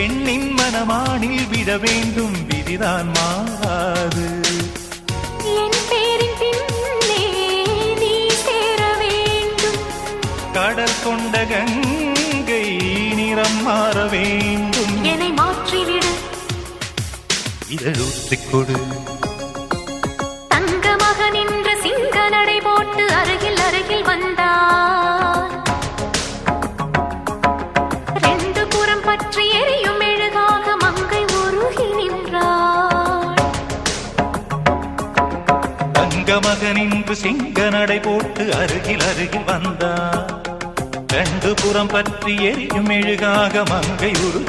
பெண்ணின் மனமானில் விட வேண்டும், விதிதான் மாறாது. என் பேரின் பின்னே நீ சேர வேண்டும். கடல் கொண்ட கங்கை நிறம் மாற வேண்டும். என்னை மாற்றிவிடு, இதழூற்றிக் கொடு. தங்க மகன் என்ற சிங்க நடை போட்டு அருகில் அருகில் வந்தார். ரெண்டு புறம் பற்றி எரியும் மெழுகாக மங்கை உருகி நின்றாள். தங்க மகன் என்று சிங்க நடை போட்டு அருகில் அருகில் வந்தார். ரெண்டு புறம் பற்றி எரியும் மெழுகாக மங்கை உருகி